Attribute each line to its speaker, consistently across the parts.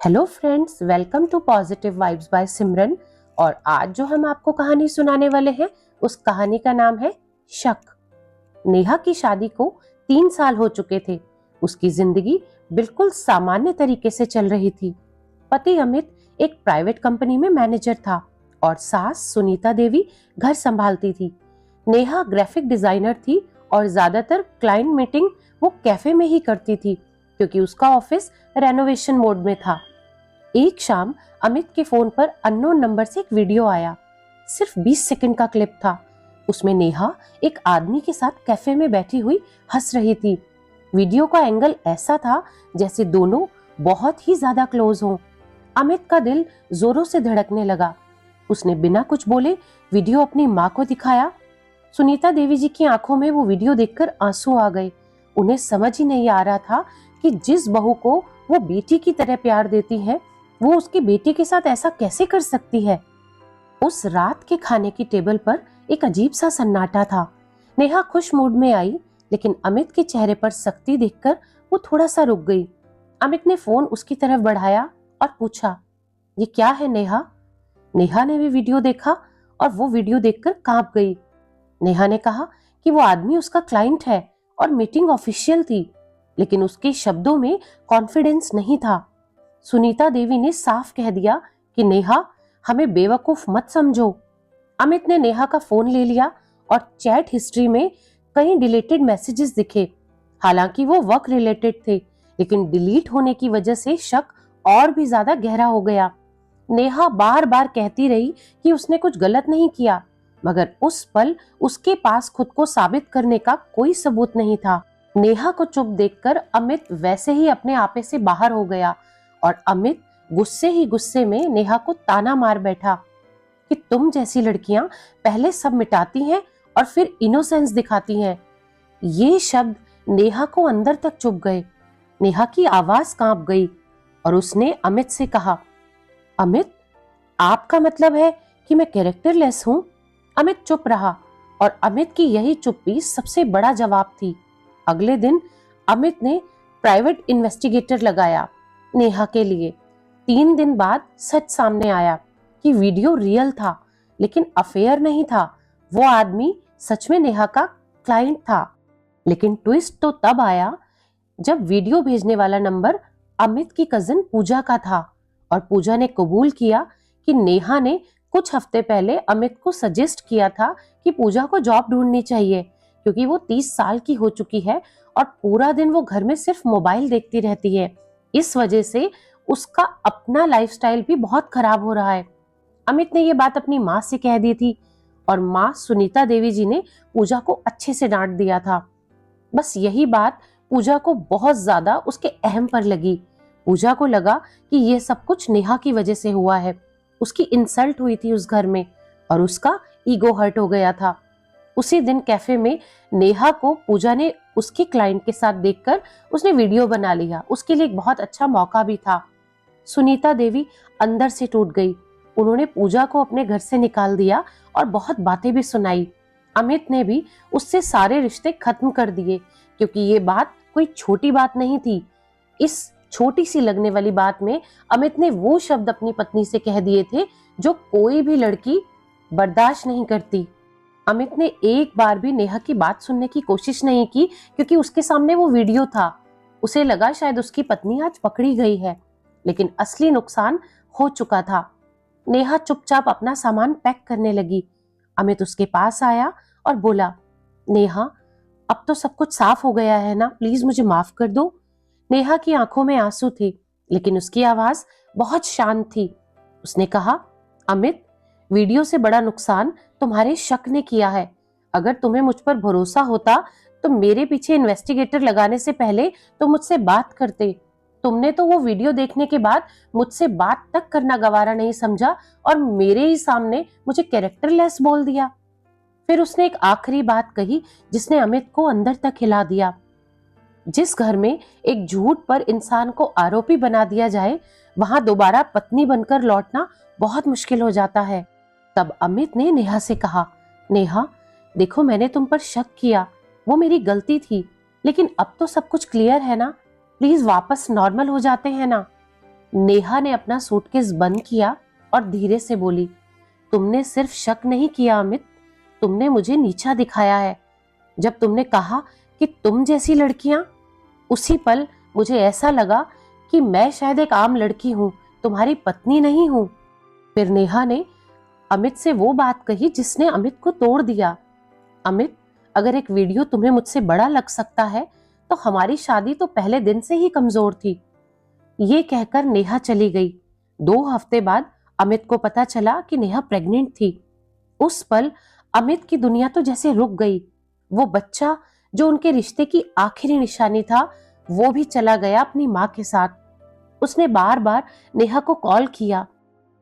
Speaker 1: Hello friends, welcome to positive vibes by Simran. और आज जो हम आपको कहानी सुनाने वाले हैं उस कहानी का नाम है शक। नेहा की शादी को 3 साल हो चुके थे। उसकी जिंदगी बिल्कुल सामान्य तरीके से चल रही थी। पति अमित एक प्राइवेट कंपनी में मैनेजर था और सास सुनीता देवी घर संभालती थी। नेहा ग्राफिक डिजाइनर थी और ज्यादातर क्लाइंट मीटिंग वो कैफे में ही करती थी क्योंकि उसका ऑफिस रेनोवेशन मोड में था। एक शाम अमित के फोन पर अननोन नंबर से एक वीडियो आया। सिर्फ 20 सेकंड का क्लिप था। उसमें नेहा एक आदमी के साथ कैफे में बैठी हुई हंस रही थी। वीडियो का एंगल ऐसा था जैसे दोनों बहुत ही ज्यादा क्लोज हों। अमित का दिल जोरों से धड़कने लगा। उसने बिना कुछ बोले वीडियो अपनी माँ को दिखाया। सुनीता देवी जी की आंखों में वो वीडियो देखकर आंसू आ गए। उन्हें समझ ही नहीं आ रहा था कि जिस बहू को वो बेटी की तरह प्यार देती है वो उसकी बेटी के साथ ऐसा कैसे कर सकती है। उस रात के खाने की टेबल पर एक अजीब सा सन्नाटा था। नेहा खुश मूड में आई, लेकिन अमित के चेहरे पर सख्ती देखकर वो थोड़ा सा रुक गई। अमित ने फोन उसकी तरफ बढ़ाया और पूछा, ये क्या है नेहा? नेहा ने भी वीडियो देखा और वो वीडियो देखकर कांप गई। नेहा ने कहा कि वो आदमी उसका क्लाइंट है और मीटिंग ऑफिशियल थी, लेकिन उसके शब्दों में कॉन्फिडेंस नहीं था। सुनीता देवी ने साफ कह दिया कि नेहा, हमें बेवकूफ मत समझो। अमित ने नेहा का फोन ले लिया और चैट हिस्ट्री में कई डिलीटेड मैसेजेस दिखे। हालांकि वो वर्क रिलेटेड थे, लेकिन डिलीट होने की वजह से शक और भी ज्यादा गहरा हो गया। नेहा बार बार कहती रही कि उसने कुछ गलत नहीं किया, मगर उस पल उसके पास खुद को साबित करने का कोई सबूत नहीं था। नेहा को चुप देखकर अमित वैसे ही अपने आपे से बाहर हो गया और अमित गुस्से ही गुस्से में नेहा को ताना मार बैठा कि तुम जैसी लड़कियां पहले सब मिटाती हैं और फिर इनोसेंस दिखाती हैं। ये शब्द नेहा को अंदर तक चुभ गए। नेहा की आवाज कांप गई और उसने अमित से कहा, अमित, आपका मतलब है कि मैं कैरेक्टरलेस हूं? अमित चुप रहा और अमित की यही चुप्पी सबसे बड़ा जवाब थी। अगले दिन अमित ने प्राइवेट इन्वेस्टिगेटर लगाया नेहा के लिए। 3 दिन बाद सच सामने आया कि वीडियो रियल था, लेकिन अफेयर नहीं था। वो आदमी सच में नेहा का क्लाइंट था। लेकिन ट्विस्ट तो तब आया जब वीडियो भेजने वाला नंबर अमित की कजिन पूजा का था और पूजा ने कबूल किया कि नेहा ने कुछ हफ्ते पहले अमित को सजेस्ट किया था कि पूजा को जॉब ढूंढनी चाहिए क्योंकि वो 30 साल की हो चुकी है और पूरा दिन वो घर में सिर्फ मोबाइल देखती रहती है। इस वजह से उसका अपना लाइफस्टाइल भी बहुत खराब हो रहा है। अमित ने ये बात अपनी माँ से कह दी थी और माँ सुनीता देवी जी ने पूजा को अच्छे से डांट दिया था। बस यही बात पूजा को बहुत ज्यादा उसके अहम पर लगी। पूजा को लगा कि ये सब कुछ नेहा की वजह से हुआ है। उसकी इंसल्ट हुई थी उस घर में और उसका ईगो हर्ट हो गया था। उसी दिन कैफे में नेहा को पूजा ने उसके क्लाइंट के साथ देखकर उसने वीडियो बना लिया। उसके लिए एक बहुत अच्छा मौका भी था। सुनीता देवी अंदर से टूट गई। उन्होंने पूजा को अपने घर से निकाल दिया और बहुत बातें भी सुनाई। अमित ने भी उससे सारे रिश्ते खत्म कर दिए क्योंकि ये बात कोई छोटी बात नहीं थी। इस छोटी सी लगने वाली बात में अमित ने वो शब्द अपनी पत्नी से कह दिए थे जो कोई भी लड़की बर्दाश्त नहीं करती। अमित ने एक बार भी नेहा की बात सुनने की कोशिश नहीं की क्योंकि उसके सामने वो वीडियो था। उसे लगा शायद उसकी पत्नी आज पकड़ी गई है, लेकिन असली नुकसान हो चुका था। नेहा चुपचाप अपना सामान पैक करने लगी। अमित उसके पास आया और बोला, नेहा, अब तो सब कुछ साफ हो गया है ना, प्लीज मुझे माफ कर दो। नेहा की आंखों में आंसू थे, लेकिन उसकी आवाज बहुत शांत थी। उसने कहा, अमित, वीडियो से बड़ा नुकसान तुम्हारे शक ने किया है। अगर तुम्हें मुझ पर भरोसा होता तो मेरे पीछे इन्वेस्टिगेटर लगाने से पहले तो मुझसे बात करते। तुमने तो वो वीडियो देखने के बाद मुझसे बात तक करना गवारा नहीं समझा और मेरे ही सामने मुझे कैरेक्टरलेस बोल दिया। फिर उसने एक आखिरी बात कही जिसने अमित को अंदर तक हिला दिया। जिस घर में एक झूठ पर इंसान को आरोपी बना दिया जाए, वहां दोबारा पत्नी बनकर लौटना बहुत मुश्किल हो जाता है। तब अमित ने नेहा से कहा, नेहा, देखो, मैंने तुम पर शक किया, वो मेरी गलती थी, लेकिन अब तो सब कुछ क्लियर है ना, प्लीज वापस नॉर्मल हो जाते हैं ना। नेहा ने अपना सूटकेस बंद किया और धीरे से बोली, तुमने सिर्फ शक नहीं किया अमित, तुमने मुझे नीचा दिखाया है। जब तुमने कहा कि तुम जैसी लड़कियां, उसी पल मुझे ऐसा लगा कि मैं शायद एक आम लड़की हूं, तुम्हारी पत्नी नहीं हूं। फिर नेहा ने अमित से वो बात कही जिसने अमित को तोड़ दिया। अमित, अगर एक वीडियो तुम्हें मुझसे बड़ा लग सकता है तो हमारी शादी तो पहले दिन से ही कमजोर थी। ये कहकर नेहा चली गई। 2 हफ्ते बाद अमित को पता चला कि नेहा प्रेग्नेंट थी। उस पल अमित की दुनिया तो जैसे रुक गई। वो बच्चा जो उनके रिश्ते की आखिरी निशानी था, वो भी चला गया अपनी माँ के साथ। उसने बार बार नेहा को कॉल किया,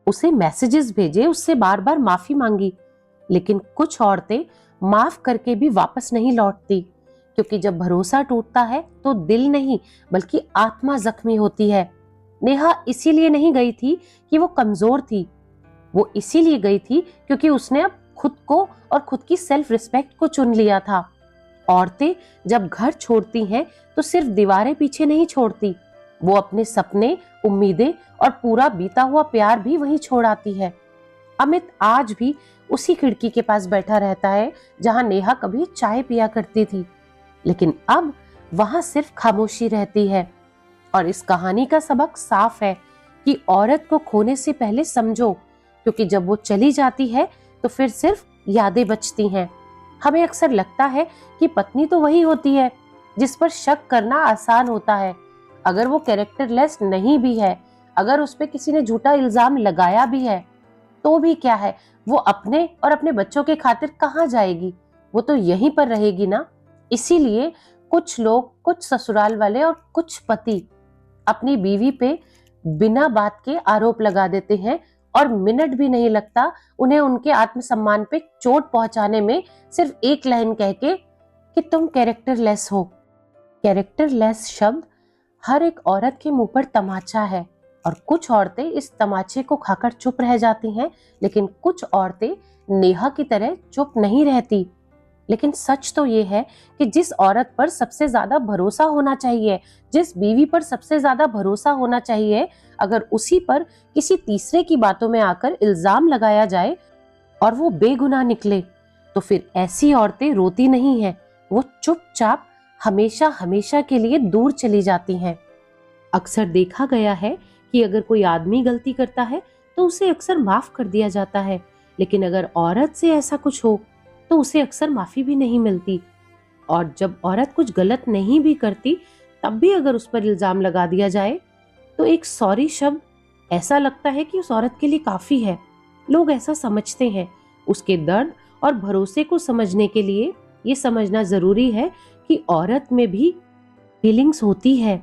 Speaker 1: उसे मैसेजेस भेजे, उससे बार बार माफी मांगी, लेकिन कुछ औरतें माफ करके भी वापस नहीं लौटती, क्योंकि जब भरोसा टूटता है तो दिल नहीं बल्कि आत्मा जख्मी होती है। नेहा इसीलिए नहीं गई थी कि वो कमजोर थी, वो इसीलिए गई थी क्योंकि उसने अब खुद को और खुद की सेल्फ रिस्पेक्ट को चुन लिया था। औरतें जब घर छोड़ती हैं तो सिर्फ दीवारें पीछे नहीं छोड़ती, वो अपने सपने, उम्मीदें और पूरा बीता हुआ प्यार भी वहीं छोड़ आती है। अमित आज भी उसी खिड़की के पास बैठा रहता है जहां नेहा कभी चाय पिया करती थी, लेकिन अब वहां सिर्फ खामोशी रहती है। और इस कहानी का सबक साफ है कि औरत को खोने से पहले समझो, क्योंकि जब वो चली जाती है तो फिर सिर्फ यादें बचती हैं। हमें अक्सर लगता है कि पत्नी तो वही होती है जिस पर शक करना आसान होता है। अगर वो कैरेक्टरलेस नहीं भी है, अगर उस पर किसी ने झूठा इल्जाम लगाया भी है, तो भी क्या है, वो अपने और अपने बच्चों के खातिर कहाँ जाएगी, वो तो यहीं पर रहेगी ना। इसीलिए कुछ लोग, कुछ ससुराल वाले और कुछ पति अपनी बीवी पे बिना बात के आरोप लगा देते हैं और मिनट भी नहीं लगता उन्हें उनके आत्मसम्मान पे चोट पहुंचाने में, सिर्फ एक लाइन कह के कि तुम कैरेक्टरलेस हो। कैरेक्टरलेस शब्द हर एक औरत के मुंह पर तमाचा है, और कुछ औरतें इस तमाचे को खाकर चुप रह जाती हैं, लेकिन कुछ औरतें नेहा की तरह चुप नहीं रहती। लेकिन सच तो ये है कि जिस औरत पर सबसे ज्यादा भरोसा होना चाहिए, जिस बीवी पर सबसे ज्यादा भरोसा होना चाहिए, अगर उसी पर किसी तीसरे की बातों में आकर इल्जाम लगाया जाए और वो बेगुनाह निकले, तो फिर ऐसी औरतें रोती नहीं हैं, वो चुपचाप हमेशा हमेशा के लिए दूर चली जाती हैं। अक्सर देखा गया है कि अगर कोई आदमी गलती करता है तो उसे अक्सर माफ कर दिया जाता है, लेकिन अगर औरत से ऐसा कुछ हो तो उसे अक्सर माफी भी नहीं मिलती। और जब औरत कुछ गलत नहीं भी करती, तब भी अगर उस पर इल्जाम लगा दिया जाए तो एक सॉरी शब्द ऐसा लगता है कि उस औरत के लिए काफी है। लोग ऐसा समझते हैं। उसके दर्द और भरोसे को समझने के लिए ये समझना जरूरी है कि औरत में भी फीलिंग्स होती है।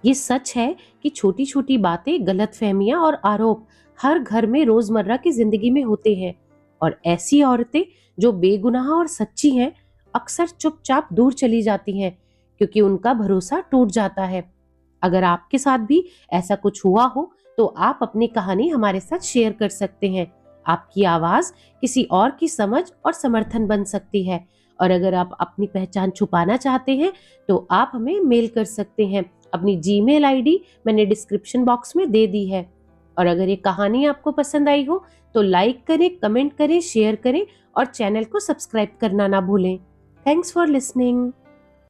Speaker 1: ये सच है कि छोटी छोटी बातें, गलतफहमियां और आरोप हर घर में रोजमर्रा की जिंदगी में होते हैं, और ऐसी औरतें जो बेगुनाह और सच्ची हैं अक्सर चुपचाप दूर चली जाती हैं, क्योंकि उनका भरोसा टूट जाता है। अगर आपके साथ भी ऐसा कुछ हुआ हो तो आप अपनी कहानी हमारे साथ शेयर कर सकते हैं। आपकी आवाज किसी और की समझ और समर्थन बन सकती है। और अगर आप अपनी पहचान छुपाना चाहते हैं तो आप हमें मेल कर सकते हैं। अपनी जीमेल आईडी मैंने डिस्क्रिप्शन बॉक्स में दे दी है। और अगर ये कहानी आपको पसंद आई हो तो लाइक करें, कमेंट करें, शेयर करें और चैनल को सब्सक्राइब करना ना भूलें। Thanks for listening.